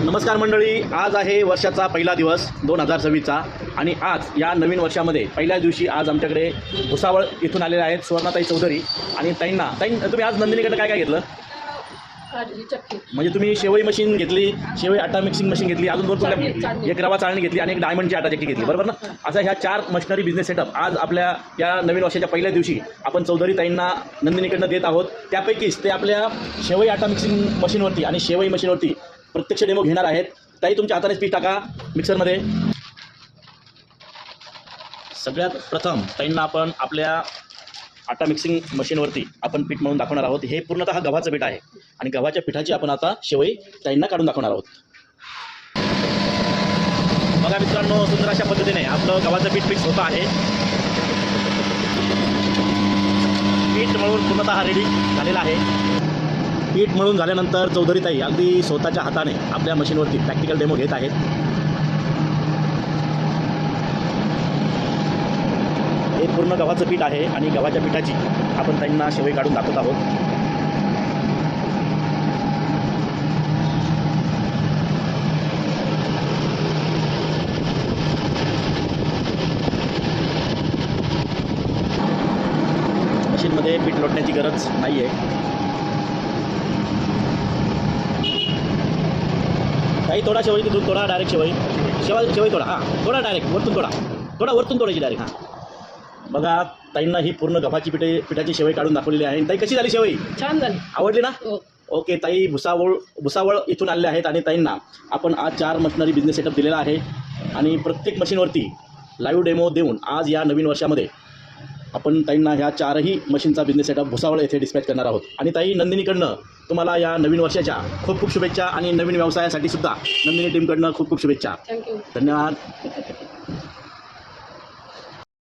नमस्कार मंडळी, आज आहे वर्षाचा पहिला दिवस 2026चा आणि आज या नवीन वर्षामध्ये पहिल्या दिवशी आज आमच्याकडे भुसावळ इथून आलेले आहेत सुवर्णाताई चौधरी आणि ताई तुम्ही आज नंदिनीकडे काय काय घेतलं? म्हणजे तुम्ही शेवई मशीन घेतली, शेवई आटा मिक्सिंग मशीन घेतली, अजून दोन एक रवा चाळणी घेतली आणि एक डायमंडची आटा चक्की घेतली, बरोबर ना? असा ह्या 4 मशिनरी बिझनेस सेटअप आज आपल्या या नवीन वर्षाच्या पहिल्या दिवशी आपण चौधरी ताईंना नंदिनीकडनं देत आहोत. त्यापैकीच ते आपल्या शेवई आटा मिक्सिंग मशीनवरती आणि शेवई मशीनवरती प्रत्यक्ष डेमो घेणार आहेत. ताई तुमच्या हातानेच पीठ टाका मिक्सरमध्ये. सगळ्यात प्रथम ताईंना आपण आपल्या आटा मिक्सिंग मशीनवरती आपण पीठ मळून दाखवणार आहोत. हे पूर्णतः गव्हाचं पीठ आहे आणि गव्हाच्या पिठाची आपण आता शेवई ताईंना काढून दाखवणार आहोत. बघा मित्रांनो, सुंदर अशा पद्धतीने आपलं गव्हाचं पीठ मिक्स होतं आहे. पीठ मळून पूर्णतः रेडी झालेलं आहे. पीठ मळून झाल्यानंतर चौधरी ताई अगदी स्वतःच्या हाताने आपल्या मशीनवरती प्रॅक्टिकल डेमो घेत आहेत. हे पूर्ण गव्हाचं पीठ आहे आणि गव्हाच्या पिठाची आपण ताईंना शेवई काढून दाखवत आहोत. मशीनमध्ये पीठ लोटण्याची गरज नाही आहे. ताई थोडा शेवई तिथून थोडा डायरेक्ट शेवई थोडा थोडा डायरेक्ट वरतून तोडायची डायरेक्ट. बघा ताईंना ही पूर्ण गव्हाची पिठाची शेवई काढून दाखवलेली आहे. ताई कशी झाली शेवई? छान झाली. आवडली ना? ओके. ताई भुसावळ इथून आलेले आहेत आणि ताईंना आपण आज 4 मशिनरी बिझनेस सेटअप दिलेला आहे आणि प्रत्येक मशीनवरती लाईव्ह डेमो देऊन आज या नवीन वर्षामध्ये आपण ताईंना ह्या 4ही मशीनचा बिझनेस सेटअप भुसावळ येथे डिस्पॅच करणार आहोत. आणि ताई नंदिनीकडनं तुम्हाला या नवीन वर्षाच्या खूप खूप शुभेच्छा आणि नवीन व्यवसायासाठी सुद्धा नंदिनी टीमकडनं खूप खूप शुभेच्छा. थँक्यू. धन्यवाद.